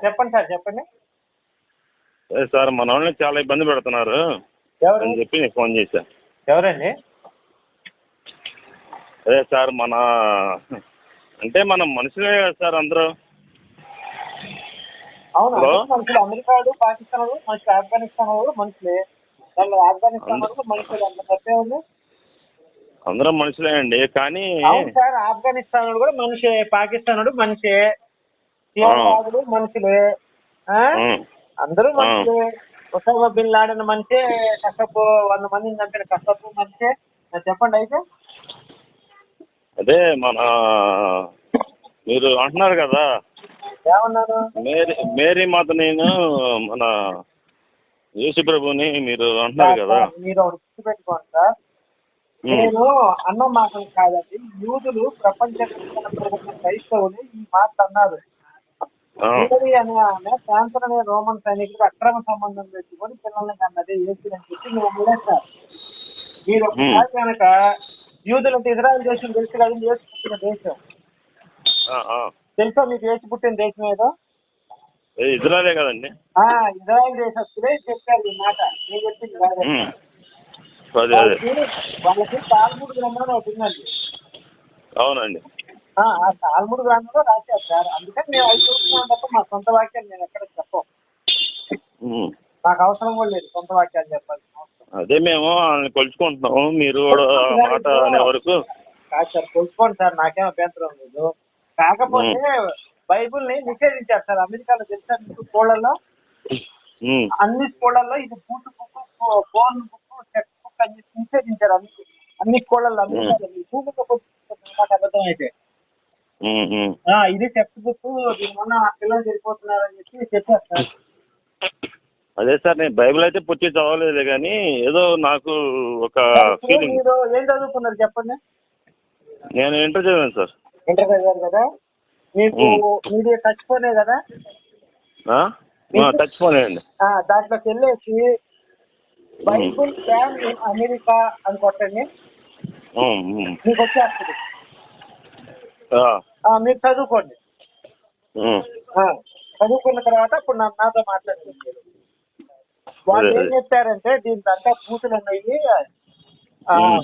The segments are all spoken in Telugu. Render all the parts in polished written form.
చెప్పండి సార్, చెప్పండి. అదే సార్ మన వాళ్ళని చాలా ఇబ్బంది పెడుతున్నారు అని చెప్పి నేను ఫోన్ చేశా. ఎవరండి? అదే సార్ అంటే మన మనుషులే కదా సార్ అందరూ. అవును, మనుషులు. అమెరికా వాడు, పాకిస్తాన్ వాడు మనుషులు, ఆఫ్ఘనిస్తాన్ వాడు మనుషులే. వాళ్ళు ఆఫ్ఘనిస్తాన్ వాడు మనుషులు, అంత తప్పే ఉంది. అందరం మనుషులే అండి, కానీ అవును సార్, ఆఫ్ఘనిస్తాన్ వాడు కూడా మనిషే, పాకిస్తాన్ వాడు మనిషే, తీవ్రవాదుడు మనుషులే, అందరూ మనుషులే. ఒసామా బిన్ లాడెన్ మనిషే, కసపు 100 మందిని చంపిన కసపు మనిషే. చెప్పండి అయితే. అదే మీరు అంటున్నారు కదా ఏమన్నారు? మేరీ మాతని మన యేసు ప్రభుని మీరు అంటున్నారు కదా. మీరు ఒకటి గుర్తుపెట్టుకోండి సార్, నేను అన్న మాటలు కాదండి. యూదులు ప్రపంచ క్రైస్తవులు ఈ మాట అన్నారు. మేరీ అనే ఆమె శాంతన్ అనే రోమన్ సైనికులకు అక్రమ సంబంధం పెట్టుకొని పిల్లల్ని అన్నది యేసు అని చెప్పి నువ్వు ముడేస్తారు. మీరు ఒకసారి కనుక యూదులకు ఇజ్రాయెల్ దేశం తెలుసు కదా, యేసు పుట్టిన దేశం తెలుసా మీకు? యేసు పుట్టిన దేశం ఏదో ఇజ్రాయలే కదండి. ఇజ్రాయెల్ దేశస్తులే చెప్పారు ఈ మాట, నేను చెప్పింది కాదు. వాళ్ళకి తాల్ముడ్ గ్రంథం ఒకటి ఉందండి. అవునండి. ఆ తాల్ముడ్ గ్రంథంలో రాశారు సార్. అందుకని మేము అవి చూస్తున్నాం తప్ప మా సొంత వాక్యాలు నేను ఎక్కడ చెప్పం. నాకు అవసరం కూడా లేదు సొంత వాక్యాలు చెప్పాలి. అదే మేము కొలుచుకుంటున్నాము, మీరు కూడా మాట అనే వరకు. కాదు సార్, కొలుచుకోండి సార్, నాకేం అభ్యంతరం లేదు. కాకపోతే బైబుల్ని నిషేధించారు సార్ అమెరికాలో. తెలుసా మీకు? స్కూళ్ళల్లో, అన్ని స్కూళ్ళల్లో ఇది boot book, phone book, text book అన్ని నిషేధించారు. అన్ని స్కూళ్ళల్లో అమెరికాలో. మాట అబద్ధం అయితే ఇది టెక్స్ట్ బుక్, దీనివల్ల పిల్లలు సరిపోతున్నారని చెప్పి చెప్పారు సార్. అదే సార్, నేను బైబిల్ అయితే పుట్టి చదవలేదు, కానీ ఏదో నాకు ఒక ఫీలింగ్. మీరు ఏం చదువుకున్నారు చెప్పండి? నేను ఇంటర్ చదివాను సార్. ఇంటర్ చదివారు కదా, మీకు మీది టచ్ ఫోనే కదా? టచ్ ఫోనే అండి. దాంట్లోకి వెళ్ళేసి బైబుల్ బ్యాన్ ఇన్ అమెరికా అని కొట్టండి, మీకు వచ్చేస్తుంది. మీరు చదువుకోండి. చదువుకున్న తర్వాత ఇప్పుడు నాతో మాట్లాడుతుంది. వాళ్ళు ఏం చెప్పారంటే దీంట్లో బూతులు ఉన్నాయి,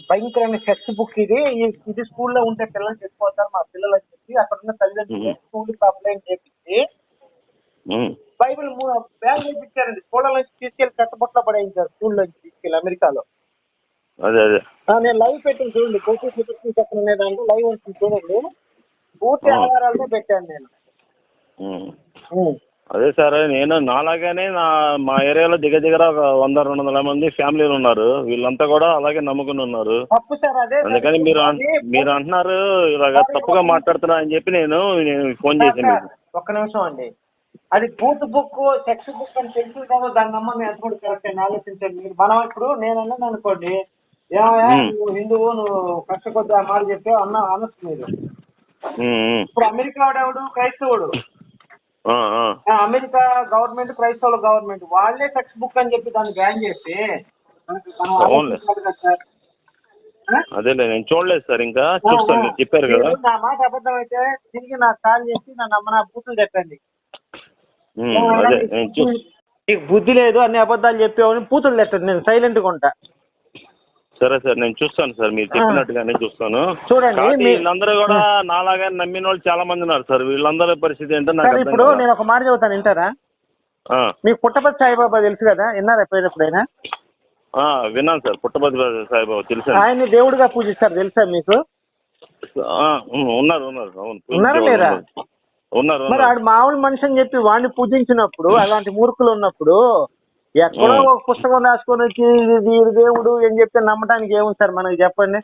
భయంకరమైన టెక్స్ట్ బుక్ ఇది స్కూల్లో ఉంటే పిల్లలు చెప్పిపోతారు మా పిల్లలు అని చెప్పి అక్కడ ఉన్న తల్లిదండ్రులు స్కూల్కి అప్లై చేపించి బైబిల్ బ్యాన్ చేయించారండి. స్కూళ్ళ నుంచి తీసుకెళ్లి కట్టబొట్లో పడేయించారు, స్కూల్ నుంచి తీసుకెళ్లి అమెరికాలో. నేను లైవ్ పెట్టాను చూడండి, కోటి చెప్పిన దాంట్లో లైవ్ వచ్చింది చూడండి, పూర్తి ఆధారాలతో పెట్టాను నేను. అదే సార్, నేను నాలాగానే మా ఏరియాలో దగ్గర ఒక 100-200 మంది ఫ్యామిలీలు ఉన్నారు. వీళ్ళంతా కూడా అలాగే నమ్ముకుని ఉన్నారు. అందుకని మీరు అంటున్నారు ఇలాగ తప్పుగా మాట్లాడుతున్నా అని చెప్పి నేను ఫోన్ చేశాను. ఒక్క నిమిషం అండి, అది బూత్ బుక్, సెక్స్ బుక్ అని తెలుసు కదా, దాన్ని నమ్మకం ఎంత కూడా కరెక్ట్ అని ఆలోచించండి మీరు. మనం ఇప్పుడు నేను అన్నది అనుకోండి, ఏమయ్యా నువ్వు హిందువు, నువ్వు కష్టకొద్ది ఆ మాట చెప్పావు అనొచ్చు మీరు. ఇప్పుడు అమెరికా వాడేవాడు క్రైస్తవుడు, అమెరికా గవర్నమెంట్ క్రైస్తవుల గవర్నమెంట్ వాళ్ళే టెక్స్ట్ బుక్ అని చెప్పి దాన్ని బ్యాన్ చేసి అదేలే, నేను చూడలేదు సార్, ఇంకా చూస్తాను చెప్పారు కదా. నా మాట అబద్ధం అయితే తిరిగి నాకు కాల్ చేసి నా బూతులు చెప్పండి. నీకు బుద్ధి లేదు, అన్ని అబద్ధాలు చెప్పావని బూతులు చెప్పండి, నేను సైలెంట్గా ఉంటా. సరే సార్, నేను చూస్తాను సార్, మీరు చెప్పినట్టుగానే చూస్తాను. చూడండి, వీళ్ళందరూ కూడా నాలాగా నమ్మిన వాళ్ళు చాలా మంది ఉన్నారు సార్. వీళ్ళందరి పరిస్థితి ఏంటో నాకు ఇప్పుడు నేను ఒక మాట చెబుతాను, వింటారా? మీకు పుట్టపర్తి సాయిబాబా తెలుసు కదా, విన్నారా ఎప్పుడైనా? విన్నాను సార్, పుట్టపర్తి సాయిబాబా తెలుసు. ఆయన్ని దేవుడిగా పూజిస్తారు తెలుసా మీకు? ఉన్నారు. ఉన్నారా లేరా? ఉన్నారు. మరి ఆడు మామూలు మనిషి అని చెప్పి వాడిని పూజించినప్పుడు, అలాంటి మూర్ఖులు ఉన్నప్పుడు ఎక్కడో ఒక పుస్తకం రాసుకొని వచ్చి ఇది దేవుడు అని చెప్తే నమ్మటానికి ఏముంది సార్ మనకి, చెప్పండి.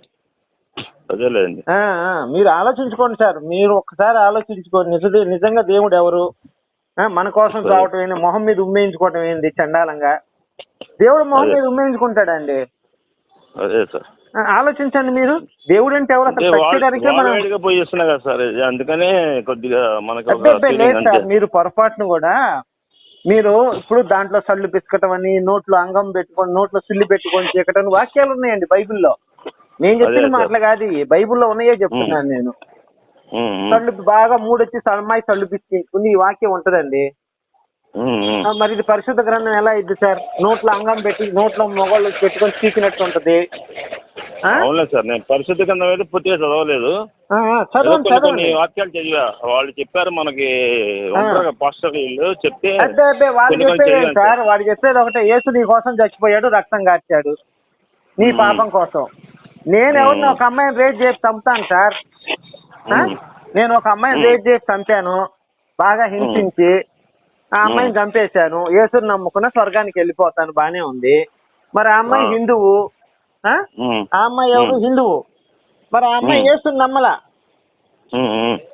అదేలేండి, మీరు ఆలోచించుకోండి సార్, మీరు ఒక్కసారి ఆలోచించుకోండి. నిజంగా దేవుడు ఎవరు? మన కోసం రావటం ఏంటి? మొహం మీద ఉమ్మేయించుకోవటం ఏంటి చండాలంగా? దేవుడు మొహం మీద ఉమ్మేయించుకుంటాడండి? అదే సార్, ఆలోచించండి మీరు. దేవుడు అంటే ఎవరు సార్? అందుకనే కొద్దిగా లేదు సార్, మీరు పొరపాటును కూడా మీరు ఇప్పుడు దాంట్లో సళ్ళు పిసుకటం అని, నోట్లో అంగం పెట్టుకొని, నోట్లో సిల్లి పెట్టుకొని చీకటం వాక్యాలు ఉన్నాయండి బైబిల్లో. నేను చెప్పిన మాటలు కాదు, బైబిల్లో ఉన్నాయే చెప్తున్నాను నేను. సళ్ళు బాగా మూడొచ్చి అమ్మాయి సళ్ళు పిచ్చుకుంది, ఈ వాక్యం ఉంటదండి. మరి ఇది పరిశుద్ధ గ్రంథం ఎలా ఇద్ది సార్? నోట్లో అంగం పెట్టి నోట్లో మొగళ్ళు పెట్టుకొని చీకినట్టు ఉంటది. అవునులేదు సార్, నేను పరిశుద్ధ గ్రంథం అయితే పూర్తిగా చదవలేదు. కొన్ని వాక్యాలు చదివా, వాళ్ళు చెప్పారు మనకి పాస్టర్ వీళ్ళు చెప్తే. సార్ వాడు చెప్పేది ఒకటే, యేసు నీ కోసం చచ్చిపోయాడు, రక్తం కార్చాడు నీ పాపం కోసం. నేను ఎవరిని ఒక అమ్మాయిని రేట్ చేసి చంపుతాను సార్? నేను ఒక అమ్మాయిని రేట్ చేసి చంపాను, బాగా హింసించి ఆ అమ్మాయిని చంపేశాను, యేసుని నమ్ముకున్న స్వర్గానికి వెళ్ళిపోతాను, బానే ఉంది. మరి ఆ అమ్మాయి హిందువు, ఆ అమ్మాయి ఎవరు? హిందువు. మరి ఆ అమ్మాయి యేసుని నమ్మలా.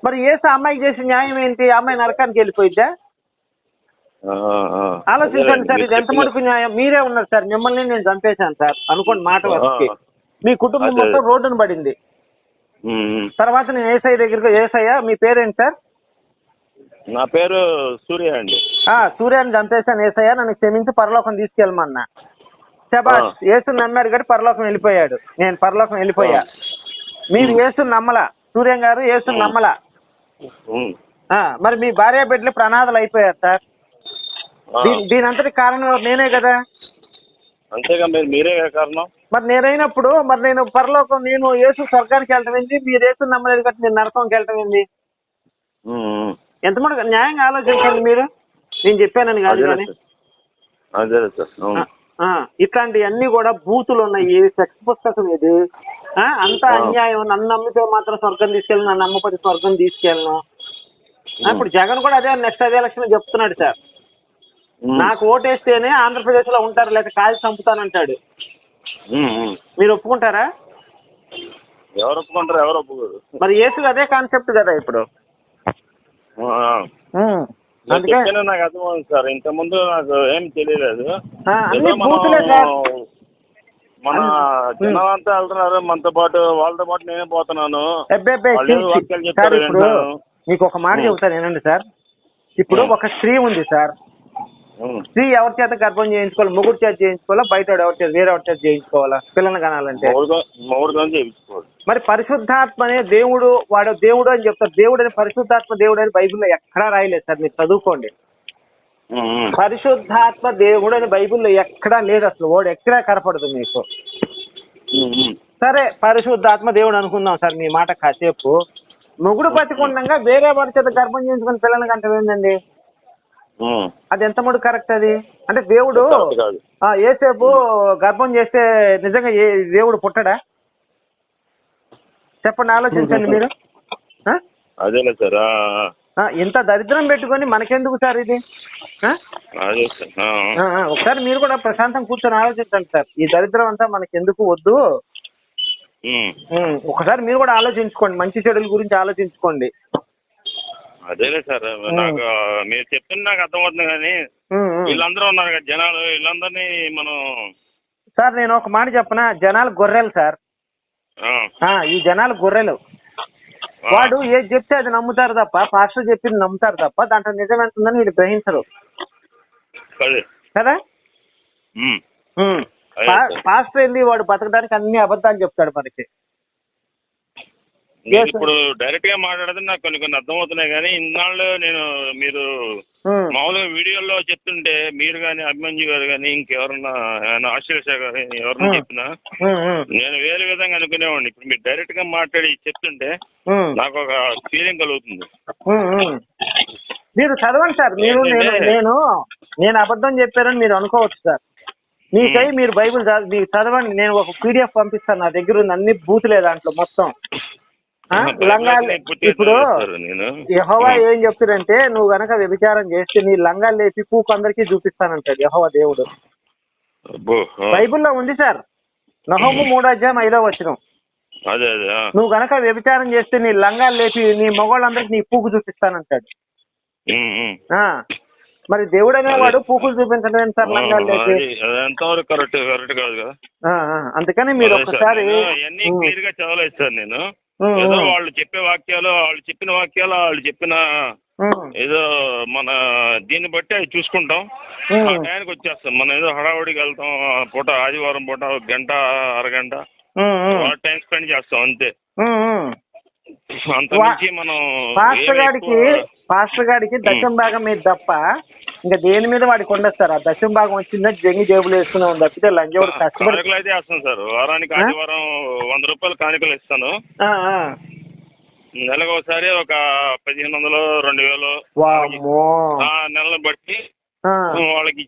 మరి యేసు అమ్మాయికి చేసిన న్యాయం ఏంటి? ఆ అమ్మాయి నరకానికి వెళ్ళిపోయిద్దా? ఆలోచించండి సార్, ఇది ఎంత మటుకు న్యాయం? మీరే ఉన్నారు సార్, మిమ్మల్ని నేను చంపేశాను సార్ అనుకోండి, మాట వరకు మీ కుటుంబం మొత్తం రోడ్డును పడింది. తర్వాత నేను ఏసఐ దగ్గరికి, ఏసయ్య మీ పేరేంటి సార్? నా పేరు సూర్య అండి. సూర్యాన్ని చంపేశాను ఏసయ్య, నన్ను క్షమించి పరలోకం తీసుకెళ్ళమన్నా. శబాష్, యేసుని నమ్మారు కాబట్టి పరలోకం వెళ్ళిపోయాడు, నేను పరలోకం వెళ్ళిపోయా. మీరు యేసుని నమ్మలా, సూర్యం గారు యేసుని నమ్మలా. మరి మీ భార్య బిడ్డలు ప్రనాదాలు అయిపోయారు సార్. దీని అంతటి కారణం నేనే కదా. అంతేగా, మీరే కారణం. మరి నేనైనప్పుడు మరి నేను పరలోకం, నేను యేసు స్వర్గానికి వెళ్ళటం ఏంది? మీరు యేసుని నమ్మలేదు కాబట్టి నేను నరకంకి వెళ్ళటం ఏంది? ఎంత మటుకు న్యాయంగా ఆలోచించండి మీరు. నేను చెప్పానని కాదు కానీ ఇట్లాంటి అన్ని కూడా బూతులు ఉన్నాయి, సెక్స్ పుస్తకం ఇది, అంతా అన్యాయం. నన్ను నమ్మితే మాత్రం స్వర్గం తీసుకెళ్ళను, నన్ను నమ్మకపోతే స్వర్గం తీసుకెళ్ళను. ఇప్పుడు జగన్ కూడా అదే నెక్స్ట్ అదే ఎలక్షన్ చెప్తున్నాడు సార్, నాకు ఓటేస్తేనే ఆంధ్రప్రదేశ్ లో ఉంటారు, లేక కాల్చి చంపుతానంటాడు. మీరు ఒప్పుకుంటారా? ఎవరు ఒప్పుకుంటారు? ఎవరు ఒప్పుకోరు. మరి యేసు అదే కాన్సెప్ట్ కదా ఇప్పుడు. నాకు అర్థమైంది సార్, ఇంత ముందు నాకు ఏం తెలియలేదు. మన జనాలంతా వెళ్తున్నారు మనతో పాటు, వాళ్ళతో పాటు నేనే పోతున్నాను. మీకు ఒక మాట చెబుతాను ఏనండి సార్. ఇప్పుడు ఒక స్త్రీ ఉంది సార్, స్త్రీ ఎవరి చేత గర్భం చేయించుకోవాలి? మొగుడు చేత చేయించుకోవాలా, బయట ఎవరి చేత, వేరే ఎవరి చేత చేయించుకోవాలా పిల్లల్ని కనాలంటే? మరి పరిశుద్ధాత్మ అనే దేవుడు, వాడు దేవుడు అని చెప్తారు. దేవుడు అని, పరిశుద్ధాత్మ దేవుడు అని బైబిల్లో ఎక్కడా రాయలేదు సార్, మీరు చదువుకోండి. పరిశుద్ధాత్మ దేవుడు అని బైబిల్లో ఎక్కడా లేదు అసలు, వాడు ఎక్కడా కనపడదు మీకు. సరే పరిశుద్ధాత్మ దేవుడు అనుకుందాం సార్, మీ మాట కాసేపు. మొగుడు బతికుండగా వేరే వారి చేత గర్భం చేయించుకుని పిల్లల్ని కంటే ఏందండి? అది ఎంత మటుకు కరెక్ట్? అది అంటే దేవుడు ఏసేపు గర్భం చేస్తే నిజంగా దేవుడు పుట్టడా? చెప్పండి, ఆలోచించండి మీరు. ఇంత దరిద్రం పెట్టుకొని మనకెందుకు సార్ ఇది? ఒకసారి మీరు కూడా ప్రశాంతం కూర్చొని ఆలోచించండి సార్, ఈ దరిద్రం అంతా మనకెందుకు, వద్దు. ఒకసారి మీరు కూడా ఆలోచించుకోండి, మంచి చెడుల గురించి ఆలోచించుకోండి. అదేలే సార్, నాకు మీరు చెప్తున్నా నాకు అర్థమవుతుంది కానీ వీళ్ళందరూ ఉన్నారు కదా జనాలు, వీళ్ళందరినీ మనం. సార్ నేను ఒక మాట చెప్పనా, జనాలు గొర్రెలు సార్. ఈ జనాలు గొర్రెలు. వాడు ఏది చెప్తే అది నమ్ముతారు తప్ప, పాస్టర్ చెప్పింది నమ్ముతారు తప్ప దాంట్లో నిజం ఎంత ఉందని వీళ్ళు గ్రహించరు కదా. పాస్టర్ ఏంది, వాడు బతకడానికి అన్ని అబద్ధాలు చెప్తాడు మనకి. ఇప్పుడు డైరెక్ట్ గా మాట్లాడితే నాకు కొన్ని అర్థమవుతున్నాయి కానీ ఇన్నాళ్ళు మీరు మామూలుగా వీడియోలో చెప్తుంటే మీరు కానీ అభిమన్యు గారు కానీ ఇంకెవరన్నా ఆశ్చర్య గారు ఎవరన్నా చెప్పినా నేను వేరే విధంగా అనుకునేవాడిని. ఇప్పుడు మీరు డైరెక్ట్ గా మాట్లాడి చెప్తుంటే నాకు ఒక ఫీలింగ్ కలుగుతుంది. మీరు చదవండి సార్, నేను అబద్ధం చెప్పారని మీరు అనుకోవచ్చు సార్. మీకై మీరు బైబిల్ మీరు చదవండి, నేను ఒక పీడిఎఫ్ పంపిస్తాను, నా దగ్గర ఉంది, అన్ని బూతులే దాంట్లో మొత్తం. ఇప్పుడు యెహోవా ఏం చెప్తాడంటే, నువ్వు గనక వ్యభిచారం చేస్తే నీ లంగాలు లేపి పూకు అందరికీ చూపిస్తానంటాడు యెహోవా దేవుడు. బైబిల్లో ఉంది సార్, నహూము 3:5 నువ్వు గనక వ్యభిచారం చేస్తే నీ లంగాలు లేపి నీ మగవాళ్ళందరికీ నీ పూకు చూపిస్తానంటాడు. మరి దేవుడు అనేవాడు పూకులు చూపించడం ఏంటి సార్ లంగాలు లేపి? అందుకని మీరు ఒకసారి చదవలేదు సార్ నేను. ఏదో వాళ్ళు చెప్పే వాక్యాలు, వాళ్ళు చెప్పిన వాక్యాలు, వాళ్ళు చెప్పిన ఏదో మన దీన్ని బట్టి అవి చూసుకుంటాం, ఆ టైంకి వచ్చేస్తాం. మనం ఏదో హడావుడికి వెళ్తాం, పూట ఆదివారం పూట 1 గంట 1/2 గంట టైం స్పెండ్ చేస్తాం అంతే. అంత నుంచి మనం పాస్టర్ గారికి దశం భాగం మీద తప్ప ఇంకా దేని మీద వాడికి ఉండదు సార్. ఆ దశమ భాగం వచ్చిందని జంగి జేబులు వేసుకునే ఉంది తప్పితే లంజోడు కష్టపడి కానుకలు అయితే వేస్తాను సార్. వారానికి ఆదివారం 100 రూపాయలు కానుకలు ఇస్తాను. నెలకు ఒకసారి ఒక 1500 2000 నెలను బట్టి వాళ్ళకి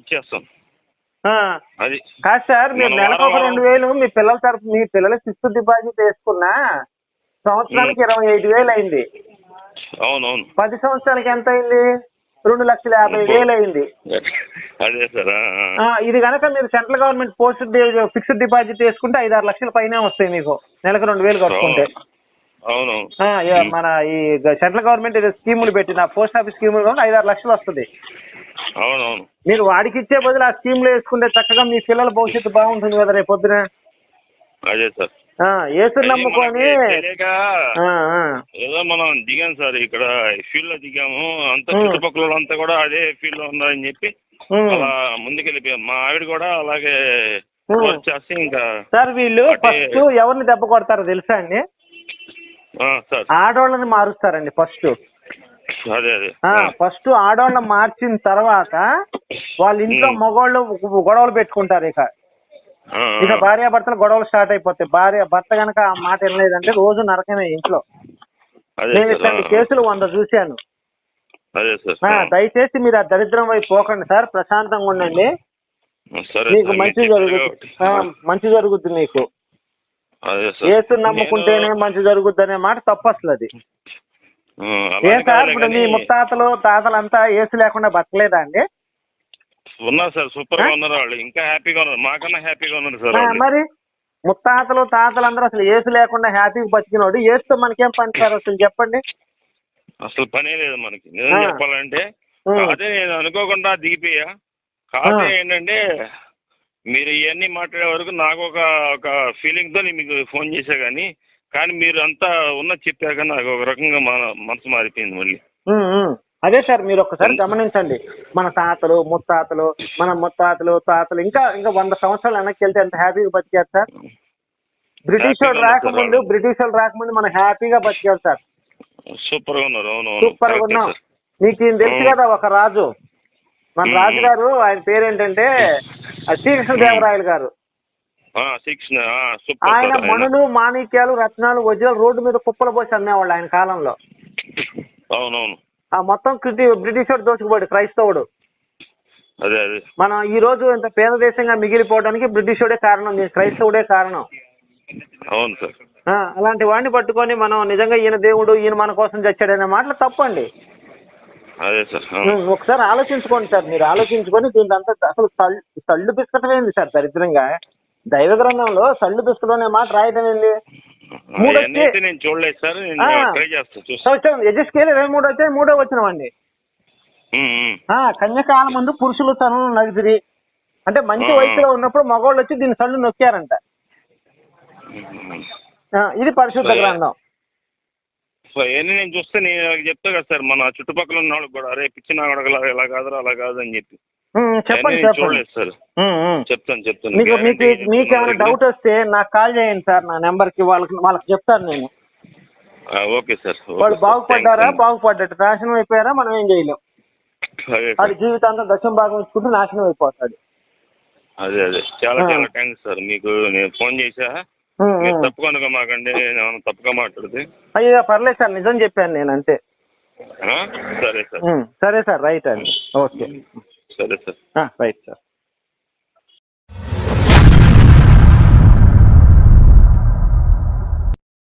ఇచ్చేస్తాం. అది కాదు సార్, మీరు నెలకు ఒక 2000 మీ పిల్లల తరపు మీ పిల్లలకి ఫిక్స్డ్ డిపాజిట్ వేసుకున్నా సంవత్సరానికి 25,000 అయింది. అవునవును. 10 సంవత్సరాలకి ఎంత అయింది? 2,50,000 అయింది. అదే సార్. ఇది కనుక మీరు central government post fixed deposit వేసుకుంటే 5-6 లక్షల పైన వస్తాయి మీకు నెలకు 2,000 కట్టుకుంటే. అవును. మన ఈ సెంట్రల్ గవర్నమెంట్ స్కీములు పెట్టిన పోస్ట్ ఆఫీస్ స్కీములు 5-6 లక్షలు వస్తుంది. అవునవును. మీరు వాడికి ఇచ్చే బదులు ఆ స్కీమ్లో వేసుకుంటే చక్కగా మీ పిల్లల భవిష్యత్తు బాగుంటుంది కదా రేపు పొద్దున. అదే సార్. ఏసు నమ్ముకొని ఏదో మనం దిగాం సార్, ఇక్కడ ఫీల్డ్ లో దిగాము. అంత చుట్టుపక్కల అంతా కూడా అదే ఫీల్డ్ లో ఉన్నారని చెప్పి అలా ముందుకెళ్ళిపోయాం. మా ఆవిడ కూడా అలాగే చేస్తే ఇంకా సార్ వీళ్ళు ఫస్ట్ ఎవరిని దెబ్బ కొడతారో తెలుసా అండి? ఆడవాళ్ళని మారుస్తారండి ఫస్ట్. ఫస్ట్ ఆడవాళ్ళని మార్చిన తర్వాత వాళ్ళ ఇంట్లో మగవాళ్ళు గొడవలు పెట్టుకుంటారు. ఇక భార్యాభర్తలు గొడవలు స్టార్ట్ అయిపోతాయి. భర్త కనుక ఆ మాట వినలేదంటే రోజు నరకమే ఇంట్లో. నేను ఇట్లాంటి కేసులు 100 చూశాను. దయచేసి మీరు ఆ దరిద్రం వైపు పోకండి సార్, ప్రశాంతంగా ఉండండి. మీకు మంచి జరుగుద్ది మీకు. ఏసు నమ్ముకుంటేనే మంచి జరుగుద్ది అనే మాట తప్పు అసలు. అది ఏ సార్, ఇప్పుడు మీ ముత్తాతలు తాతలంతా ఏసు లేకుండా బతకలేదా అండి? ఉన్నారు సార్, సూపర్ గా ఉన్నారు. వాళ్ళు ఇంకా హ్యాపీగా ఉన్నారు, మాకన్నా హ్యాపీగా ఉన్నారు సార్. మరి ముత్తాతలు తాతలందరూ అసలు ఏసు లేకుండా హ్యాపీగా బతికినోడు ఏసుతో మనకేం పని సార్ అసలు చెప్పండి? అసలు పనే లేదు మనకి నిజం చెప్పాలంటే. అదే నేను అనుకోకుండా దిగిపోయా. కాదే ఏంటంటే మీరు ఇవన్నీ మాట్లాడే వరకు నాకు ఒక ఫీలింగ్ తో మీకు ఫోన్ చేశా కానీ మీరు అంతా ఉన్నది చెప్పాక నాకు ఒక రకంగా మనసు మారిపోయింది మళ్ళీ. అదే సార్, మీరు ఒక్కసారి గమనించండి. మన తాతలు తాతలు ఇంకా 100 సంవత్సరాలు వెనక్కి వెళ్తే ఎంత హ్యాపీగా బతికారు సార్. బ్రిటిష్ వాళ్ళు రాకముందు మనం హ్యాపీగా బతికారు సార్. సూపర్ గా ఉన్నారు. సూపర్ గా ఉన్నాం. మీకు తెలుసు కదా, ఒక రాజు, మన రాజు గారు, ఆయన పేరేంటంటే శ్రీకృష్ణదేవరాయలు గారు. ఆయన మణులు మాణిక్యాలు రత్నాలు వజ్రాలు రోడ్డు మీద కుప్పలు పోసి అమ్మేవాళ్ళు ఆయన కాలంలో. అవునవును. ఆ మొత్తం బ్రిటిష్ వాడు దోచుకుపోయాడు, క్రైస్తవుడు. మనం ఈ రోజు ఇంత పేద దేశంగా మిగిలిపోవడానికి బ్రిటిష్ వాడే కారణం, క్రైస్తవుడే కారణం. అవును సార్. అలాంటి వాడిని పట్టుకొని మనం నిజంగా ఈయన దేవుడు, ఈయన మన కోసం చచ్చాడనే మాటలు తప్పండి. ఒకసారి ఆలోచించుకోండి సార్. మీరు ఆలోచించుకొని దీంట్లో అసలు సళ్ళు బిస్కటం ఏంది సార్ దరిద్రంగా? దైవ గ్రంథంలో సళ్ళు బిస్కటం అనే మాట రాయటం ఏంది? 23 వచ్చాయి, 3వ వచనం అండి. కన్యకాల ముందు పురుషులు తనను నడిచిరి అంటే మంచి వయసులో ఉన్నప్పుడు మగవాళ్ళు వచ్చి దీని సళ్ళు నొక్కారంట. ఇది పరిశుద్ధ గ్రంథం. నేను చూస్తే నేను చెప్తా కదా సార్, మన చుట్టుపక్కల ఉన్న వాళ్ళకి కూడా అరే పిచ్చి నా అడగల ఇలా కాదు అలా కాదు అని చెప్పి చెప్పండి. చూడలేదు సార్. చెప్తాను. మీకు ఏమైనా డౌట్ వస్తే నాకు కాల్ చేయండి సార్, నా నెంబర్ కి. వాళ్ళకి చెప్తాను నేను. Okay sir. వాళ్ళు బాగుపడ్డారా, బాగుపడ్డట్టు నాశనం అయిపోయారా, మనం ఏం చేయలేం. వాడి జీవితాంతం దశమ భాగం ఇచ్చుకుంటూ నాశనం అయిపోతాడు. అదే చాలా థ్యాంక్స్ సార్. మీకు నేను ఫోన్ చేశా, తప్పుగా అనుకోమాకండి, తప్పుగా మాట్లాడితే. అయ్యో పర్లేదు సార్, నిజం చెప్పాను నేను అంతే. సరే సార్. సరే సార్, రైట్ అండి. ఓకే, సరే సార్. Right sir.